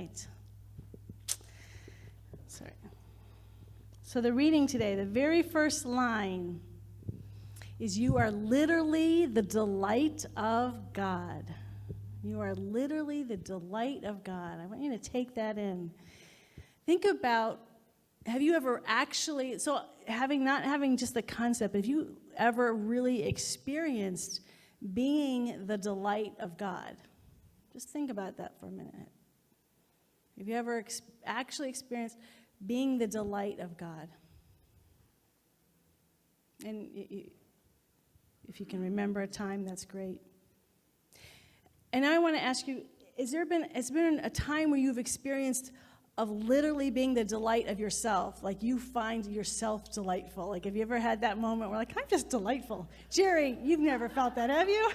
right. Sorry. So the reading today, the very first line is, you are literally the delight of God. You are literally the delight of God. I want you to take that in. Think about, have you ever actually, so not having just the concept, have you ever really experienced being the delight of God? Just think about that for a minute. Have you ever actually experienced being the delight of God? And if you can remember a time, that's great. And I want to ask you, has there been a time where you've experienced of literally being the delight of yourself? Like you find yourself delightful. Like have you ever had that moment where like, I'm just delightful? Jerry, you've never felt that, have you?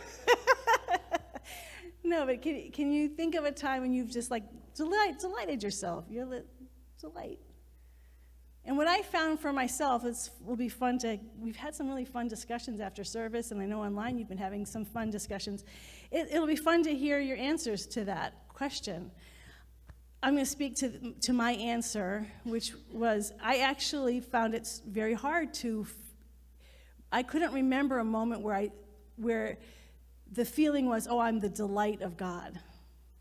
No, but can you think of a time when you've just like delighted yourself? You're delight. And what I found for myself will be fun we've had some really fun discussions after service, and I know online you've been having some fun discussions. It'll be fun to hear your answers to that question. I'm going to speak to my answer, which was, I actually found it very hard I couldn't remember a moment where the feeling was, oh, I'm the delight of God.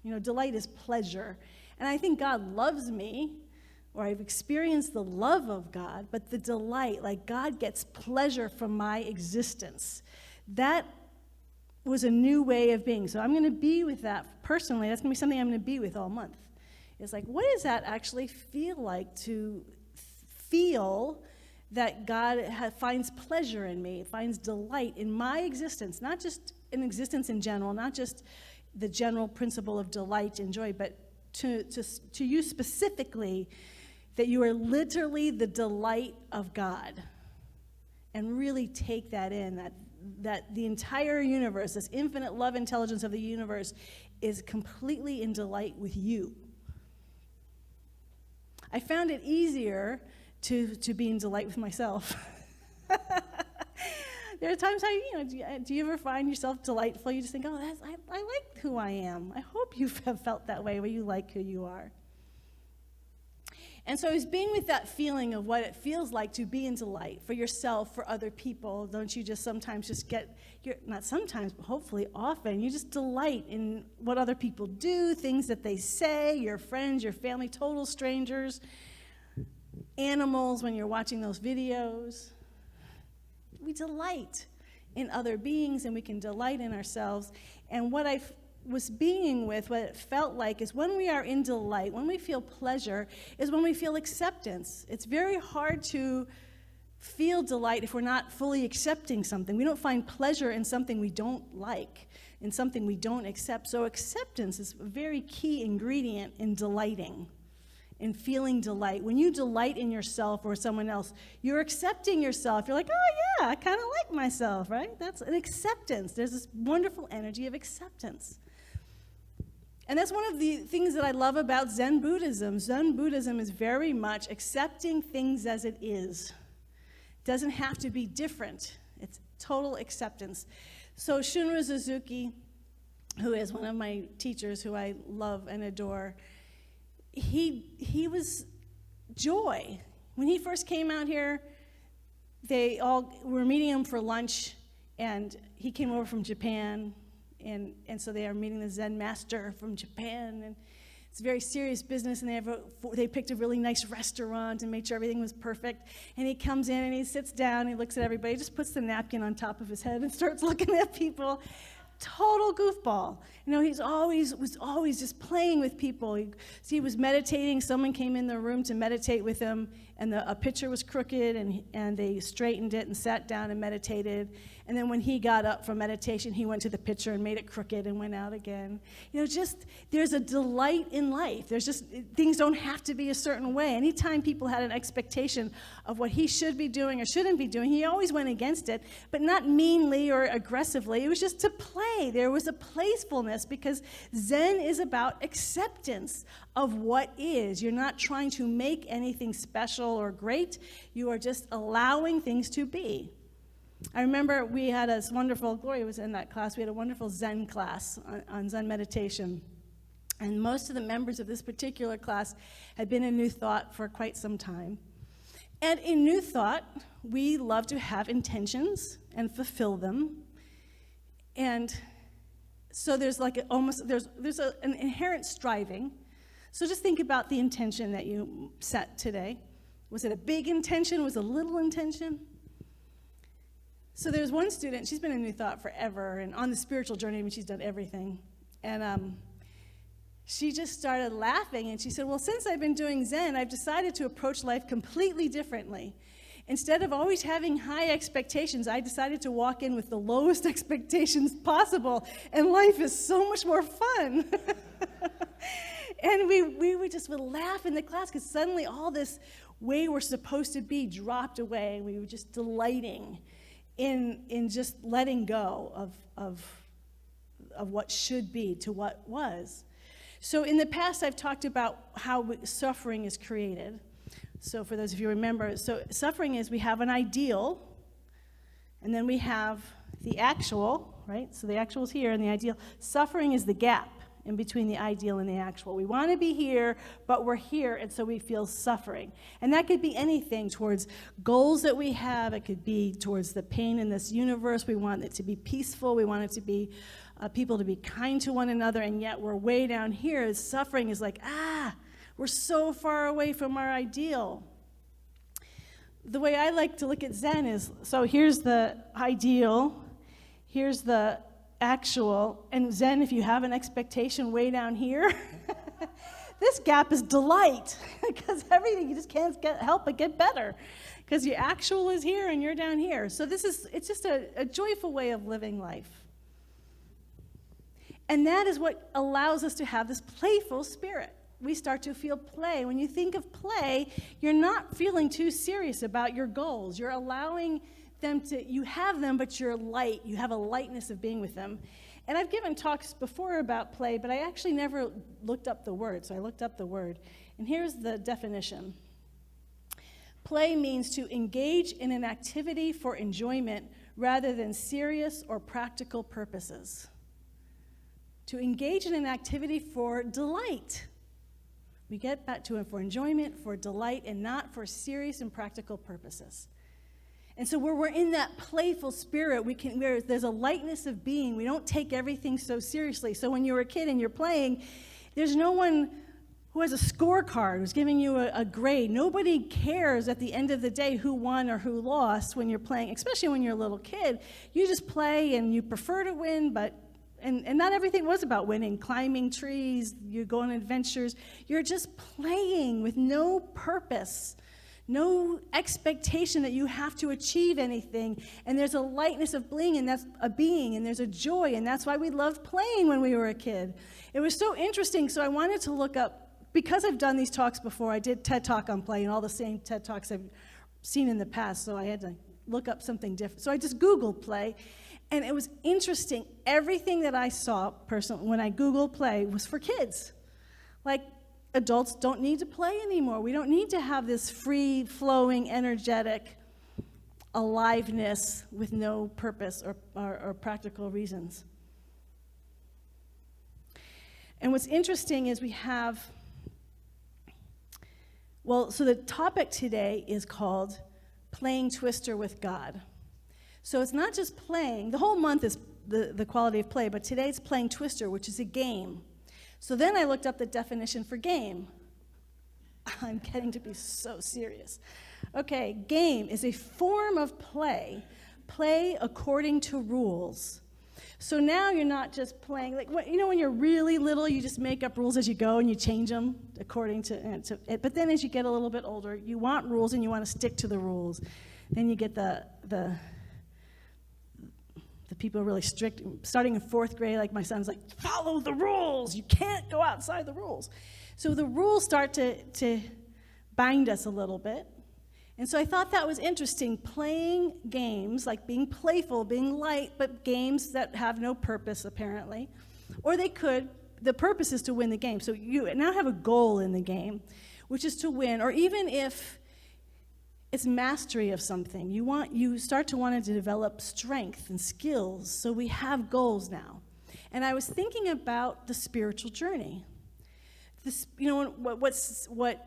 You know, delight is pleasure. And I think God loves me, or I've experienced the love of God, but the delight, like God gets pleasure from my existence. That was a new way of being. So I'm going to be with that personally. That's going to be something I'm going to be with all month. It's like, what does that actually feel like to feel that God finds pleasure in me, finds delight in my existence, not just in existence in general, not just the general principle of delight and joy, but to you specifically, that you are literally the delight of God. And really take that in, that the entire universe, this infinite love intelligence of the universe, is completely in delight with you. I found it easier to be in delight with myself. There are times do you ever find yourself delightful? You just think, oh, I like who I am. I hope you have felt that way, where you like who you are. And so it's being with that feeling of what it feels like to be in delight for yourself, for other people. Don't you just sometimes not sometimes, but hopefully often, you just delight in what other people do, things that they say, your friends, your family, total strangers, animals when you're watching those videos. We delight in other beings, and we can delight in ourselves. And what I was being with, what it felt like, is when we are in delight, when we feel pleasure, is when we feel acceptance. It's very hard to feel delight if we're not fully accepting something. We don't find pleasure in something we don't like, in something we don't accept. So acceptance is a very key ingredient in delighting, in feeling delight. When you delight in yourself or someone else, you're accepting yourself. You're like, oh yeah, I kind of like myself, right? That's an acceptance. There's this wonderful energy of acceptance. And that's one of the things that I love about Zen Buddhism. Zen Buddhism is very much accepting things as it is. It doesn't have to be different. It's total acceptance. So Shunryu Suzuki, who is one of my teachers who I love and adore, he was joy. When he first came out here, they all were meeting him for lunch, and he came over from Japan. And so they are meeting the Zen master from Japan, and it's very serious business, and they picked a really nice restaurant and made sure everything was perfect. And he comes in and he sits down, he looks at everybody, just puts the napkin on top of his head and starts looking at people. Total goofball. You know, was always just playing with people. He was meditating. Someone came in the room to meditate with him, and a picture was crooked, and they straightened it and sat down and meditated. And then when he got up from meditation, he went to the picture and made it crooked and went out again. You know, there's a delight in life. Things don't have to be a certain way. Anytime people had an expectation of what he should be doing or shouldn't be doing, he always went against it, but not meanly or aggressively. It was just to play. There was a playfulness, because Zen is about acceptance of what is. You're not trying to make anything special or great. You are just allowing things to be. I remember we had this wonderful, Gloria was in that class, we had a wonderful Zen class on Zen meditation. And most of the members of this particular class had been in New Thought for quite some time. And in New Thought, we love to have intentions and fulfill them. And so there's like an inherent striving. So just think about the intention that you set today. Was it a big intention? Was it a little intention? So there's one student, she's been in New Thought forever, and on the spiritual journey, I mean, she's done everything. And she just started laughing, and she said, well, since I've been doing Zen, I've decided to approach life completely differently. Instead of always having high expectations, I decided to walk in with the lowest expectations possible, and life is so much more fun. And we would laugh in the class, because suddenly all this way we're supposed to be dropped away. We were just delighting in just letting go of what should be to what was. So in the past, I've talked about how suffering is created. So for those of you who remember, so suffering is we have an ideal, and then we have the actual, right? So the actual is here, and the ideal. Suffering is the gap in between the ideal and the actual. We want to be here, but we're here, and so we feel suffering. And that could be anything towards goals that we have. It could be towards the pain in this universe. We want it to be peaceful. We want it to be people to be kind to one another, and yet we're way down here. Suffering is like, we're so far away from our ideal. The way I like to look at Zen is, so here's the ideal, here's the actual, and Zen, if you have an expectation way down here, this gap is delight, because everything, you just can't help but get better, because your actual is here and you're down here. So it's just a joyful way of living life. And that is what allows us to have this playful spirit. We start to feel play. When you think of play, you're not feeling too serious about your goals. You're allowing them you have them, but you're light. You have a lightness of being with them. And I've given talks before about play, but I actually never looked up the word, so I looked up the word. And here's the definition. Play means to engage in an activity for enjoyment rather than serious or practical purposes. To engage in an activity for delight. We get back to it for enjoyment, for delight, and not for serious and practical purposes. And so where we're in that playful spirit, there's a lightness of being. We don't take everything so seriously. So when you're a kid and you're playing, there's no one who has a scorecard, who's giving you a grade. Nobody cares at the end of the day who won or who lost when you're playing, especially when you're a little kid. You just play and you prefer to win, but and not everything was about winning. Climbing trees, you go on adventures. You're just playing with no purpose. No expectation that you have to achieve anything. And there's a lightness of being, and that's a being, and there's a joy, and that's why we loved playing when we were a kid. It was so interesting, so I wanted to look up, because I've done these talks before, I did TED Talk on play, and all the same TED Talks I've seen in the past, so I had to look up something different. So I just Googled play, and it was interesting. Everything that I saw personally when I Googled play was for kids. Like, adults don't need to play anymore. We don't need to have this free-flowing, energetic aliveness with no purpose or practical reasons. And what's interesting is we have, so the topic today is called Playing Twister with God. So it's not just playing. The whole month is the quality of play, but today it's playing Twister, which is a game. So then I looked up the definition for game. I'm getting to be so serious. Okay, game is a form of play according to rules. So now you're not just playing, like, when you're really little, you just make up rules as you go and you change them according to it. But then as you get a little bit older, you want rules and you want to stick to the rules. Then you get the people are really strict. Starting in 4th grade, like my son's like, follow the rules. You can't go outside the rules. So the rules start to bind us a little bit. And so I thought that was interesting, playing games, like being playful, being light, but games that have no purpose, apparently. Or the purpose is to win the game. So you now have a goal in the game, which is to win, or even if it's mastery of something. You start to want to develop strength and skills, so we have goals now. And I was thinking about the spiritual journey. what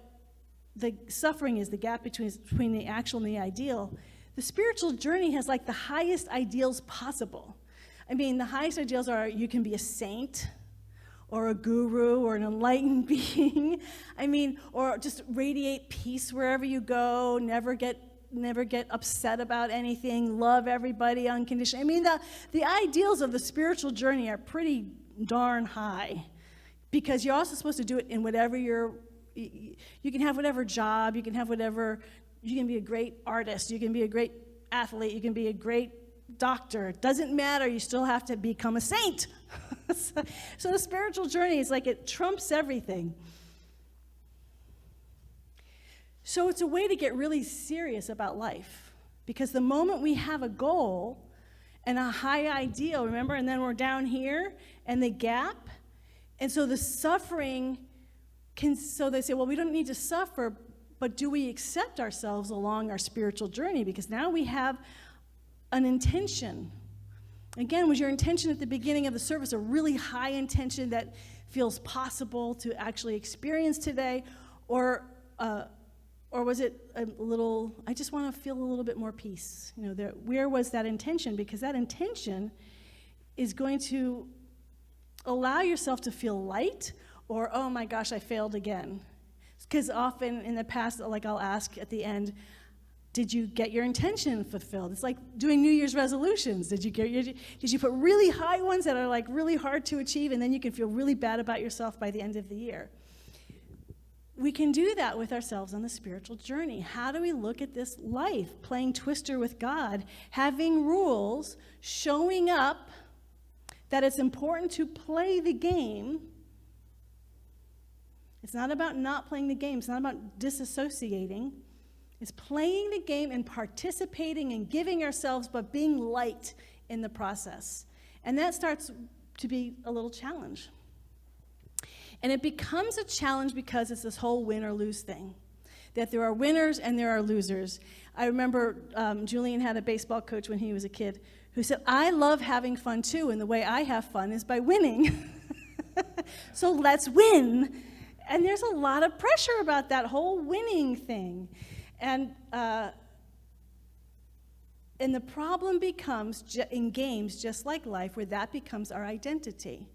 the suffering is, the gap between the actual and the ideal. The spiritual journey has like the highest ideals possible. I mean, the highest ideals are you can be a saint or a guru or an enlightened being. I mean, or just radiate peace wherever you go, never get upset about anything, love everybody unconditionally. I mean, the ideals of the spiritual journey are pretty darn high, because you're also supposed to do it in whatever you can have whatever job, you can be a great artist, you can be a great athlete, you can be a great doctor. It doesn't matter, you still have to become a saint. So the spiritual journey is like it trumps everything. So it's a way to get really serious about life, because the moment we have a goal and a high ideal, remember, and then we're down here and the gap, and so the suffering so they say, well, we don't need to suffer, but do we accept ourselves along our spiritual journey? Because now we have an intention. Again, was your intention at the beginning of the service a really high intention that feels possible to actually experience today? Or was it a little, I just want to feel a little bit more peace? Where was that intention? Because that intention is going to allow yourself to feel light, or, oh my gosh, I failed again. Because often in the past, like I'll ask at the end, did you get your intention fulfilled? It's like doing New Year's resolutions. Did you put really high ones that are like really hard to achieve, and then you can feel really bad about yourself by the end of the year? We can do that with ourselves on the spiritual journey. How do we look at this life? Playing Twister with God, having rules, showing up, that it's important to play the game. It's not about not playing the game. It's not about disassociating. It's playing the game and participating and giving ourselves, but being light in the process. And that starts to be a little challenge. And it becomes a challenge because it's this whole win or lose thing, that there are winners and there are losers. I remember Julian had a baseball coach when he was a kid who said, I love having fun too, and the way I have fun is by winning. So let's win. And there's a lot of pressure about that whole winning thing. And the problem becomes, in games, just like life, where that becomes our identity.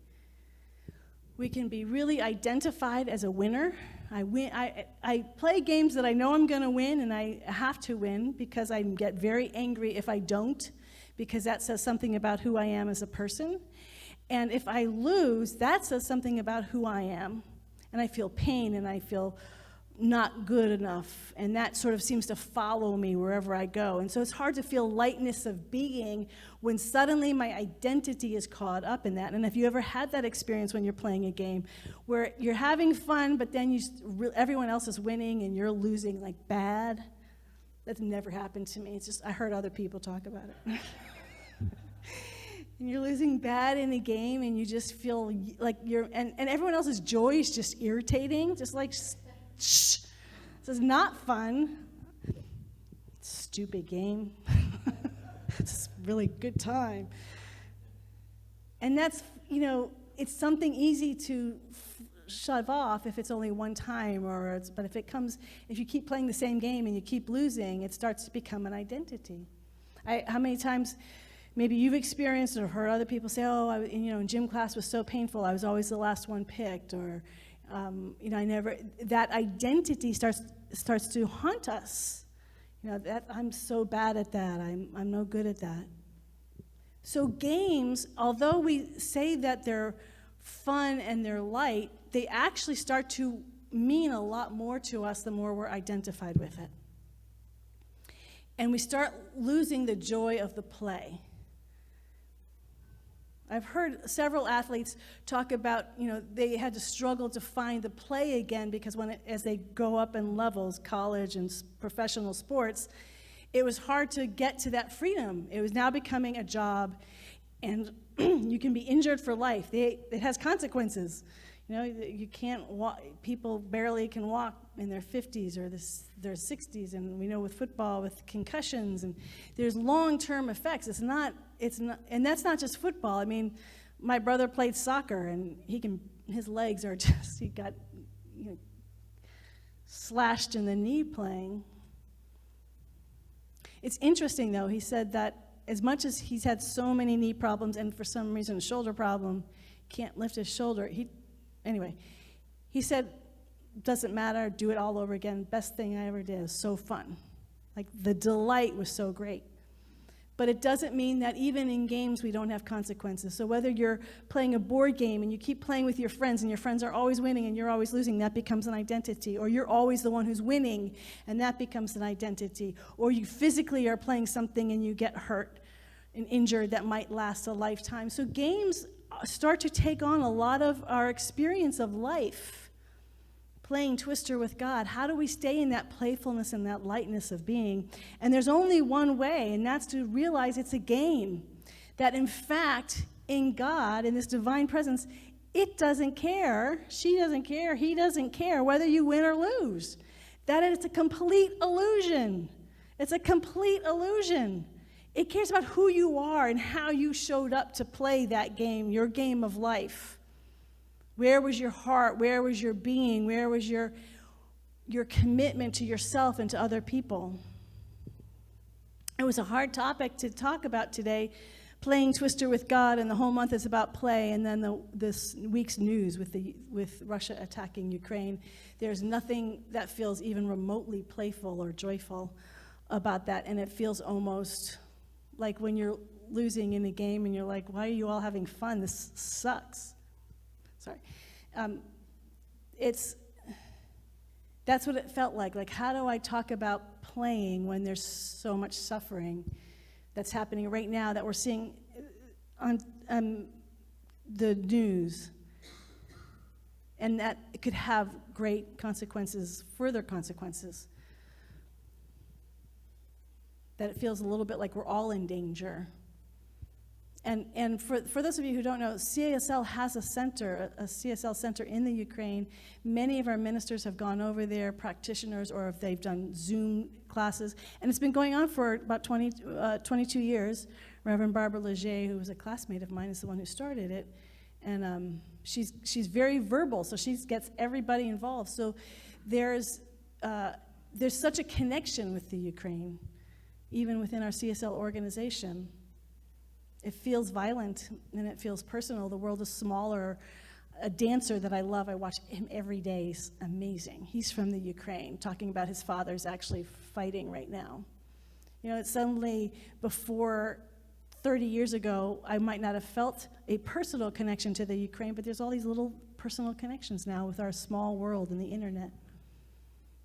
We can be really identified as a winner. I play games that I know I'm going to win, and I have to win because I get very angry if I don't, because that says something about who I am as a person. And if I lose, that says something about who I am. And I feel pain, and I feel not good enough, and that sort of seems to follow me wherever I go. And so it's hard to feel lightness of being when suddenly my identity is caught up in that. And if you ever had that experience when you're playing a game where you're having fun, but then everyone else is winning and you're losing like bad, that's never happened to me. It's just I heard other people talk about it. And you're losing bad in a game, and you just feel like and everyone else's joy is just irritating, just like, shh, this is not fun. Stupid game. It's a really good time. And that's, it's something easy to shove off if it's only one time, but if you keep playing the same game and you keep losing, it starts to become an identity. How many times maybe you've experienced or heard other people say, in gym class was so painful, I was always the last one picked, or that identity starts to haunt us. That I'm so bad at that, I'm no good at that. So games, although we say that they're fun and they're light, they actually start to mean a lot more to us the more we're identified with it. And we start losing the joy of the play. I've heard several athletes talk about, they had to struggle to find the play again because as they go up in levels, college and professional sports, it was hard to get to that freedom. It was now becoming a job, and you can be injured for life. It has consequences. You can't walk. People barely can walk in their 50s or their 60s, and we know with football, with concussions, and there's long-term effects. It's not, and that's not just football. I mean, my brother played soccer, and his legs are just, he got slashed in the knee playing. It's interesting, though. He said that as much as he's had so many knee problems and for some reason a shoulder problem, can't lift his shoulder. He said, doesn't matter, do it all over again. Best thing I ever did. It was so fun. Like, the delight was so great. But it doesn't mean that even in games we don't have consequences. So whether you're playing a board game and you keep playing with your friends and your friends are always winning and you're always losing, that becomes an identity. Or you're always the one who's winning and that becomes an identity. Or you physically are playing something and you get hurt and injured that might last a lifetime. So games start to take on a lot of our experience of life. Playing Twister with God, how do we stay in that playfulness and that lightness of being? And there's only one way, and that's to realize it's a game. That in fact, in God, in this divine presence, it doesn't care, she doesn't care, he doesn't care whether you win or lose. That it's a complete illusion. It's a complete illusion. It cares about who you are and how you showed up to play that game, your game of life. Where was your heart? Where was your being? Where was your commitment to yourself and to other people? It was a hard topic to talk about today, playing Twister with God, and the whole month is about play, and then this week's news with Russia attacking Ukraine. There's nothing that feels even remotely playful or joyful about that, and it feels almost like when you're losing in a game and you're like, why are you all having fun? This sucks. Sorry. That's what it felt like. Like, how do I talk about playing when there's so much suffering that's happening right now that we're seeing on the news? And that it could have great consequences, further consequences. That it feels a little bit like we're all in danger. And for those of you who don't know, CSL has a CSL center in the Ukraine. Many of our ministers have gone over there, practitioners, or if they've done Zoom classes. And it's been going on for about 22 years. Reverend Barbara Leger, who was a classmate of mine, is the one who started it. And she's very verbal, so she gets everybody involved. So there's such a connection with the Ukraine, even within our CSL organization. It feels violent and it feels personal. The world is smaller. A dancer that I love, I watch him every day. He's amazing. He's from the Ukraine, talking about his father's actually fighting right now. You know, it's suddenly, before 30 years ago, I might not have felt a personal connection to the Ukraine, but there's all these little personal connections now with our small world and the internet.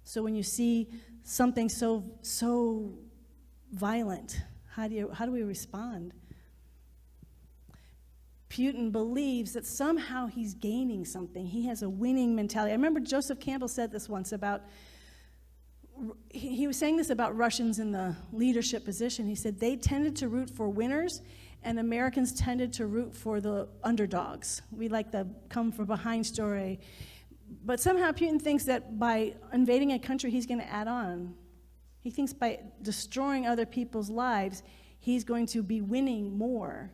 So when you see something so violent, how do we respond? Putin believes that somehow he's gaining something. He has a winning mentality. I remember Joseph Campbell said this once about, he was saying this about Russians in the leadership position. He said they tended to root for winners, and Americans tended to root for the underdogs. We like the come from behind story. But somehow Putin thinks that by invading a country, he's going to add on. He thinks by destroying other people's lives, he's going to be winning more.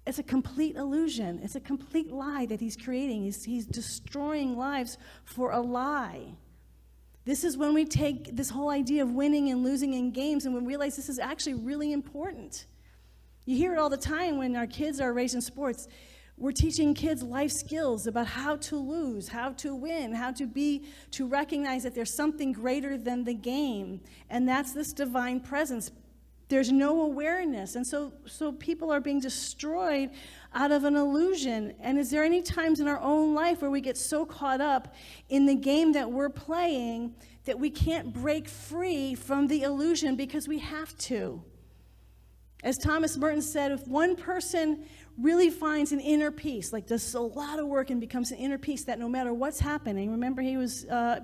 It's a complete illusion. It's a complete lie that he's creating. He's destroying lives for a lie. This is when we take this whole idea of winning and losing in games and we realize this is actually really important. You hear it all the time when our kids are raised in sports. We're teaching kids life skills about how to lose, how to win, to recognize that there's something greater than the game, and that's this divine presence. There's no awareness, and so people are being destroyed out of an illusion. And is there any times in our own life where we get so caught up in the game that we're playing that we can't break free from the illusion because we have to? As Thomas Merton said, if one person really finds an inner peace, like does a lot of work and becomes an inner peace that no matter what's happening, remember he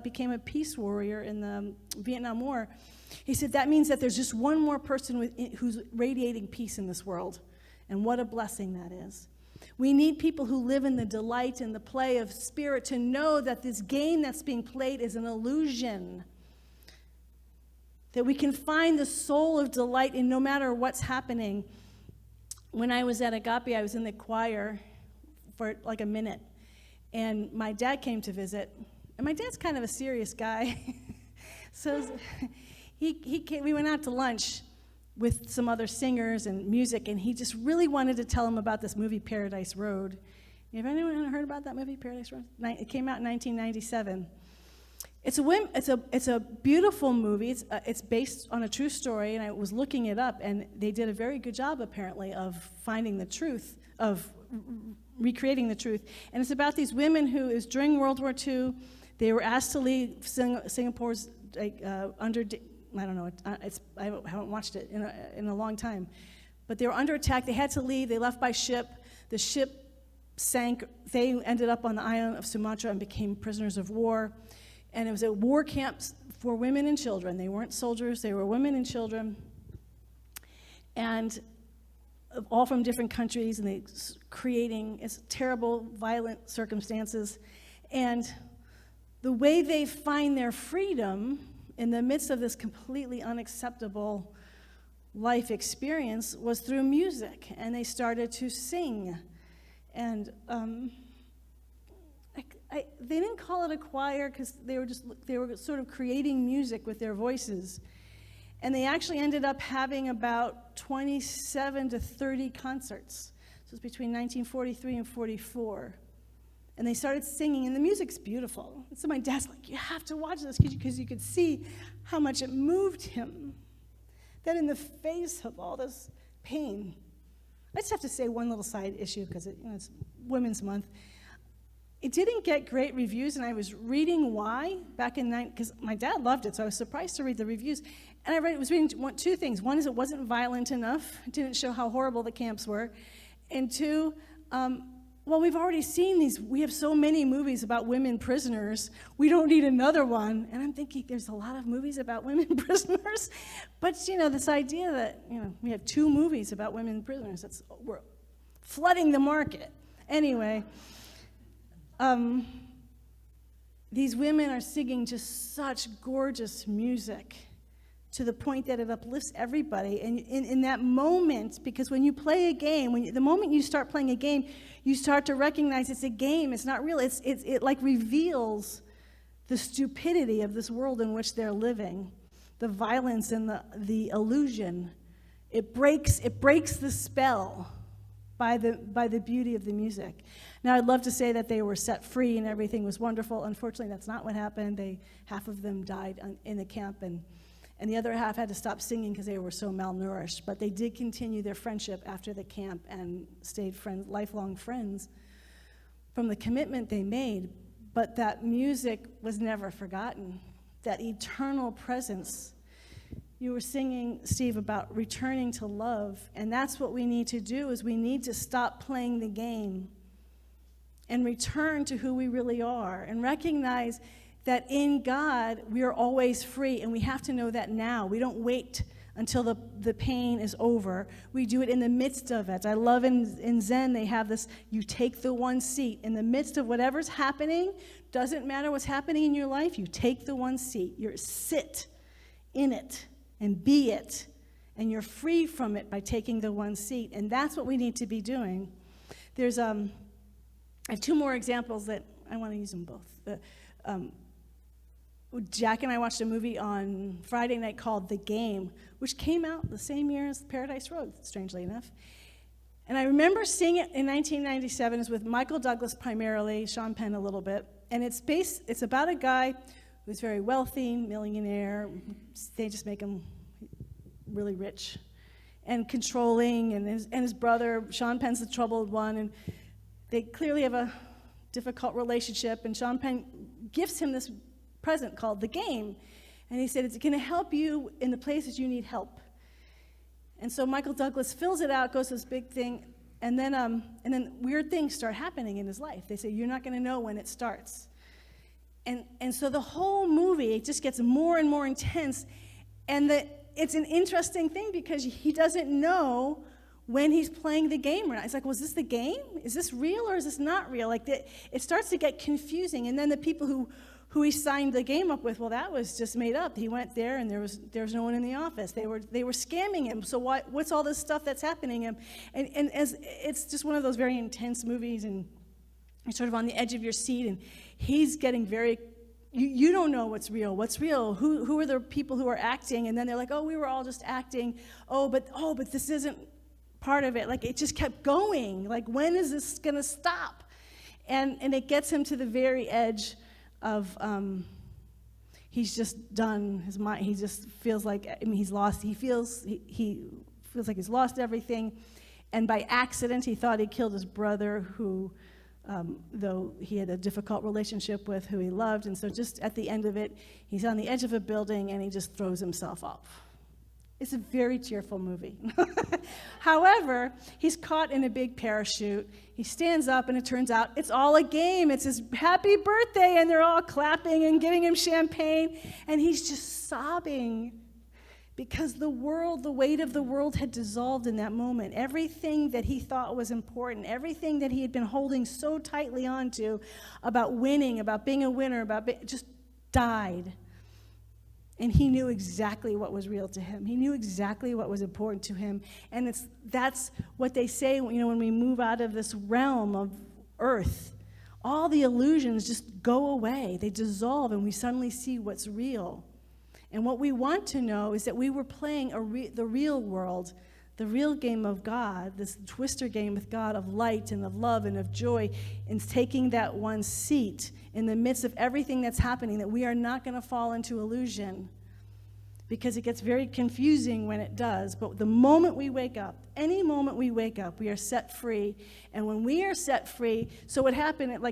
became a peace warrior in the Vietnam War. He said that means that there's just one more person who's radiating peace in this world. And what a blessing that is. We need people who live in the delight and the play of spirit to know that this game that's being played is an illusion. That we can find the soul of delight in no matter what's happening. When I was at Agape, I was in the choir for like a minute. And my dad came to visit. And my dad's kind of a serious guy. So he came, we went out to lunch with some other singers and music, and he just really wanted to tell him about this movie, Paradise Road. Have anyone heard about that movie, Paradise Road? It came out in 1997. It's a beautiful movie. It's based on a true story, and I was looking it up, and they did a very good job, apparently, of finding the truth, of recreating the truth. And it's about these women who, is during World War II, they were asked to leave Singapore's under. I don't know. I haven't watched it in a long time, but they were under attack. They had to leave. They left by ship. The ship sank. They ended up on the island of Sumatra and became prisoners of war. And it was a war camp for women and children. They weren't soldiers. They were women and children, and all from different countries, and they creating terrible, violent circumstances. And the way they find their freedom in the midst of this completely unacceptable life experience was through music, and they started to sing. And they didn't call it a choir because they were sort of creating music with their voices. And they actually ended up having about 27 to 30 concerts. So it's between 1943 and 44. And they started singing, and the music's beautiful. And so my dad's like, you have to watch this, because you could see how much it moved him. That in the face of all this pain. I just have to say one little side issue, because it's Women's Month. It didn't get great reviews, and I was reading why back in because my dad loved it, so I was surprised to read the reviews. And I was reading two things. One is it wasn't violent enough. It didn't show how horrible the camps were. And two, well, we've already seen these. We have so many movies about women prisoners. We don't need another one. And I'm thinking there's a lot of movies about women prisoners. But, this idea that, we have 2 movies about women prisoners, we're flooding the market. Anyway, these women are singing just such gorgeous music to the point that it uplifts everybody. And in that moment, because when you play a game, the moment you start playing a game, you start to recognize it's a game, it's not real. It like reveals the stupidity of this world in which they're living, the violence and the illusion. It breaks the spell by the beauty of the music. Now, I'd love to say that they were set free and everything was wonderful. Unfortunately, that's not what happened. Half of them died in the camp, and the other half had to stop singing because they were so malnourished. But they did continue their friendship after the camp and stayed lifelong friends from the commitment they made. But that music was never forgotten, that eternal presence. You were singing, Steve, about returning to love, and that's what we need to do, is we need to stop playing the game and return to who we really are and recognize that in God we are always free, and we have to know that now. We don't wait until the pain is over. We do it in the midst of it. I love in Zen they have this, you take the one seat. In the midst of whatever's happening, doesn't matter what's happening in your life, you take the one seat. You sit in it and be it, and you're free from it by taking the one seat. And that's what we need to be doing. There's I have 2 more examples that I want to use them both. Jack and I watched a movie on Friday night called The Game, which came out the same year as Paradise Road, strangely enough. And I remember seeing it in 1997. It's with Michael Douglas primarily, Sean Penn a little bit. And it's about a guy who's very wealthy, millionaire. They just make him really rich and controlling, and his brother, Sean Penn's the troubled one, and they clearly have a difficult relationship, and Sean Penn gifts him this present called The Game, and he said, it's going to help you in the places you need help. And so Michael Douglas fills it out, goes to this big thing, and then weird things start happening in his life. They say, you're not going to know when it starts. And so the whole movie, it just gets more and more intense, and it's an interesting thing because he doesn't know when he's playing the game or not. It's like, was this the game? Is this real or is this not real? It starts to get confusing, and then the people who he signed the game up with, well, that was just made up. He went there, and there was no one in the office. They were scamming him. So what's all this stuff that's happening? And as it's just one of those very intense movies, and you're sort of on the edge of your seat, and he's getting very, you don't know what's real. What's real? Who are the people who are acting? And then they're like, oh, we were all just acting. Oh, but this isn't part of it. Like, it just kept going. Like, when is this going to stop? And it gets him to the very edge of, he's just done. His mind, he just feels like, he's lost. He feels like he's lost everything. And by accident, he thought he killed his brother, who, though he had a difficult relationship with, who he loved. And so just at the end of it, he's on the edge of a building and he just throws himself off. It's a very tearful movie. However, he's caught in a big parachute. He stands up and it turns out it's all a game. It's his happy birthday and they're all clapping and giving him champagne. And he's just sobbing because the weight of the world had dissolved in that moment. Everything that he thought was important, everything that he had been holding so tightly onto about winning, about being a winner, just died. And he knew exactly what was real to him. He knew exactly what was important to him. And that's what they say, when we move out of this realm of earth, all the illusions just go away. They dissolve and we suddenly see what's real. And what we want to know is that we were playing the real world, the real game of God, this twister game with God of light and of love and of joy, and taking that one seat in the midst of everything that's happening, that we are not going to fall into illusion, because it gets very confusing when it does. But the moment we wake up, any moment we wake up, we are set free. And when we are set free, so what happened,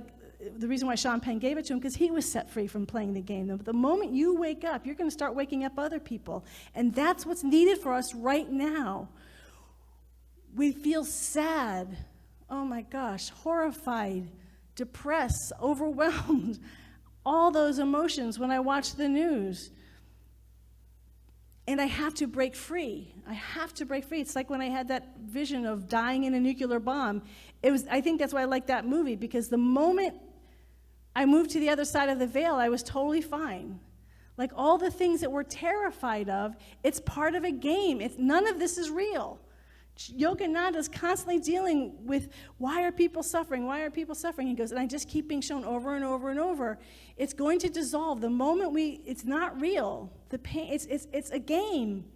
the reason why Sean Penn gave it to him, because he was set free from playing the game. The moment you wake up, you're going to start waking up other people. And that's what's needed for us right now. We feel sad, oh my gosh, horrified, depressed, overwhelmed, all those emotions when I watch the news. And I have to break free. I have to break free. It's like when I had that vision of dying in a nuclear bomb. I think that's why I like that movie, because the moment I moved to the other side of the veil, I was totally fine. Like, all the things that we're terrified of, it's part of a game. None of this is real. Yogananda is constantly dealing with, why are people suffering? Why are people suffering? He goes, and I just keep being shown over and over and over. It's going to dissolve. The moment it's not real. The pain, it's a game.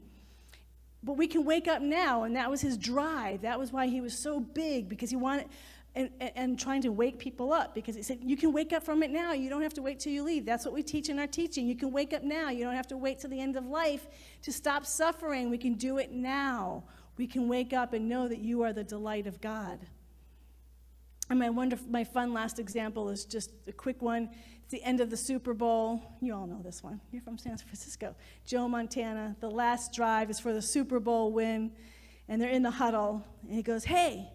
But we can wake up now, and that was his drive. That was why he was so big, because he wanted, and trying to wake people up, because he said, you can wake up from it now. You don't have to wait till you leave. That's what we teach in our teaching. You can wake up now. You don't have to wait till the end of life to stop suffering. We can do it now. We can wake up and know that you are the delight of God. And my fun last example is just a quick one. It's the end of the Super Bowl. You all know this one. You're from San Francisco. Joe Montana. The last drive is for the Super Bowl win. And they're in the huddle. And he goes, hey,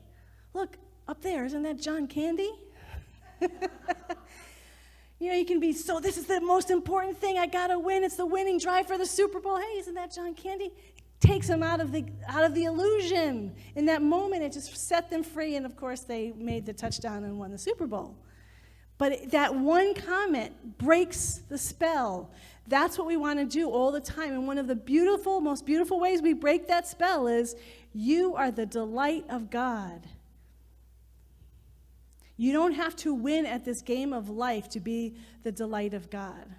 look, up there, isn't that John Candy? You can be, so this is the most important thing. I got to win. It's the winning drive for the Super Bowl. Hey, isn't that John Candy? Takes them out of the illusion. In that moment, it just set them free, and of course, they made the touchdown and won the Super Bowl. But that one comment breaks the spell. That's what we want to do all the time. And one of the most beautiful ways we break that spell is, you are the delight of God. You don't have to win at this game of life to be the delight of God.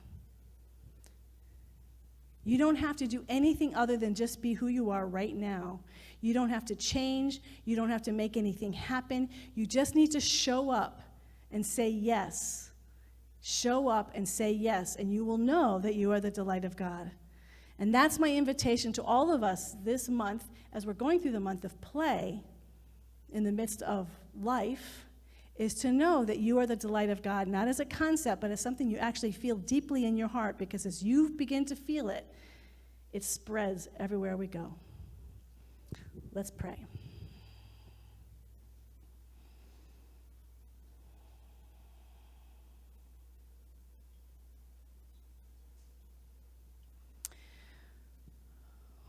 You don't have to do anything other than just be who you are right now. You don't have to change. You don't have to make anything happen. You just need to show up and say yes. Show up and say yes, and you will know that you are the delight of God. And that's my invitation to all of us this month, as we're going through the month of play in the midst of life, is to know that you are the delight of God, not as a concept, but as something you actually feel deeply in your heart, because as you begin to feel it, it spreads everywhere we go. Let's pray.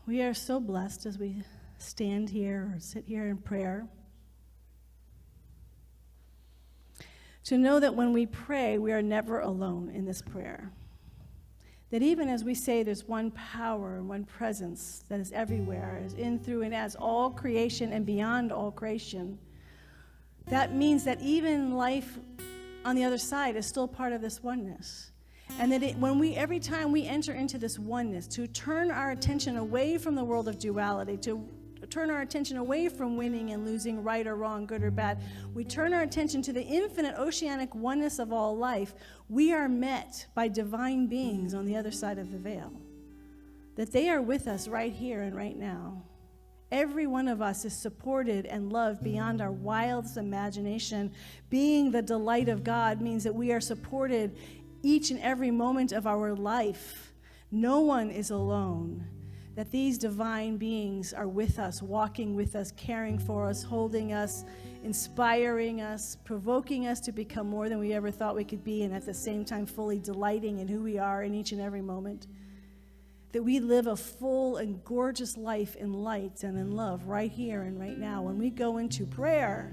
We are so blessed as we stand here or sit here in prayer to know that when we pray, we are never alone in this prayer. That even as we say there's one power and one presence that is everywhere, is in, through, and as all creation and beyond all creation, that means that even life on the other side is still part of this oneness. And that every time we enter into this oneness, to turn our attention away from the world of duality, to turn our attention away from winning and losing, right or wrong, good or bad, we turn our attention to the infinite oceanic oneness of all life, we are met by divine beings on the other side of the veil. That they are with us right here and right now. Every one of us is supported and loved beyond our wildest imagination. Being the delight of God means that we are supported each and every moment of our life. No one is alone. That these divine beings are with us, walking with us, caring for us, holding us, inspiring us, provoking us to become more than we ever thought we could be, and at the same time fully delighting in who we are in each and every moment. That we live a full and gorgeous life in light and in love right here and right now. When we go into prayer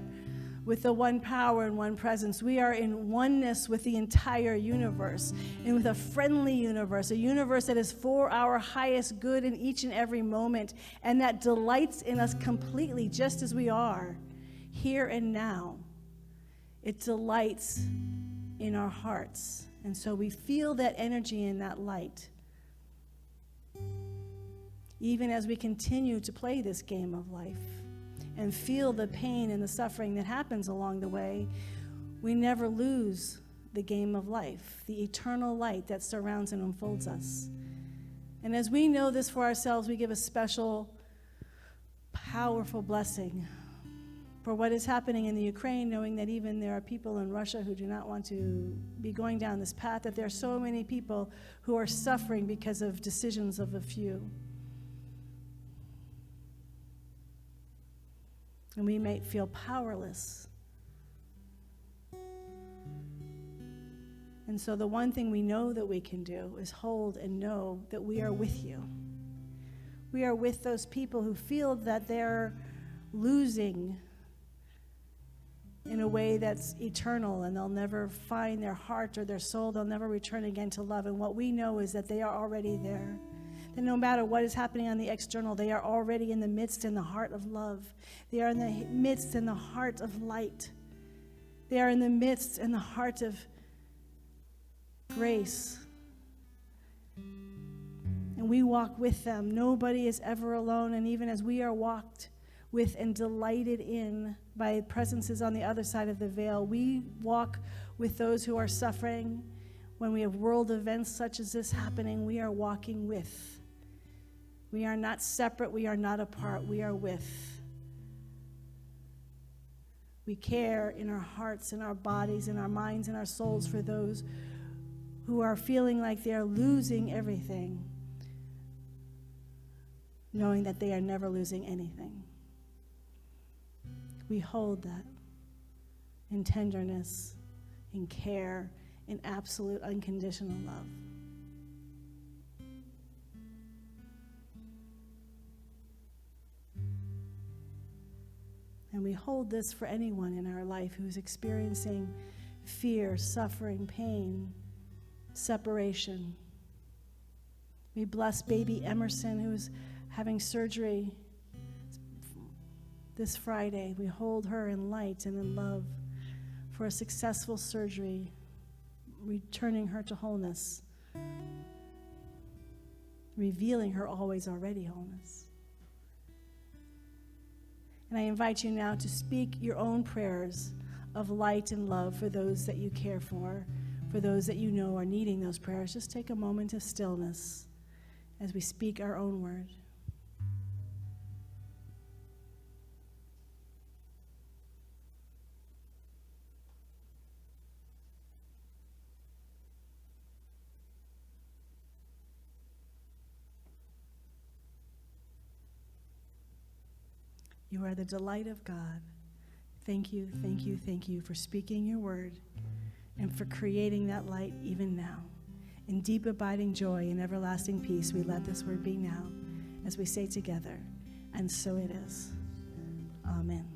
with the one power and one presence, we are in oneness with the entire universe and with a friendly universe, a universe that is for our highest good in each and every moment, and that delights in us completely just as we are, here and now. It delights in our hearts, and so we feel that energy and that light. Even as we continue to play this game of life and feel the pain and the suffering that happens along the way, we never lose the game of life, the eternal light that surrounds and unfolds us. And as we know this for ourselves, we give a special, powerful blessing for what is happening in the Ukraine, knowing that even there are people in Russia who do not want to be going down this path, that there are so many people who are suffering because of decisions of a few. And we may feel powerless. And so the one thing we know that we can do is hold and know that we are with you. We are with those people who feel that they're losing in a way that's eternal, and they'll never find their heart or their soul. They'll never return again to love. And what we know is that they are already there. That no matter what is happening on the external, they are already in the midst in the heart of love. They are in the midst in the heart of light. They are in the midst in the heart of grace. And we walk with them. Nobody is ever alone. And even as we are walked with and delighted in by presences on the other side of the veil, we walk with those who are suffering. When we have world events such as this happening, we are walking with. We are not separate. We are not apart. We are with. We care in our hearts, in our bodies, in our minds, in our souls for those who are feeling like they are losing everything, knowing that they are never losing anything. We hold that in tenderness, in care, in absolute unconditional love. And we hold this for anyone in our life who's experiencing fear, suffering, pain, separation. We bless baby Emerson, who's having surgery this Friday. We hold her in light and in love for a successful surgery, returning her to wholeness, revealing her always already wholeness. And I invite you now to speak your own prayers of light and love for those that you care for those that you know are needing those prayers. Just take a moment of stillness as we speak our own word. You are the delight of God. Thank you, thank you, thank you for speaking your word and for creating that light even now. In deep abiding joy and everlasting peace, we let this word be now as we say together, and so it is. Amen.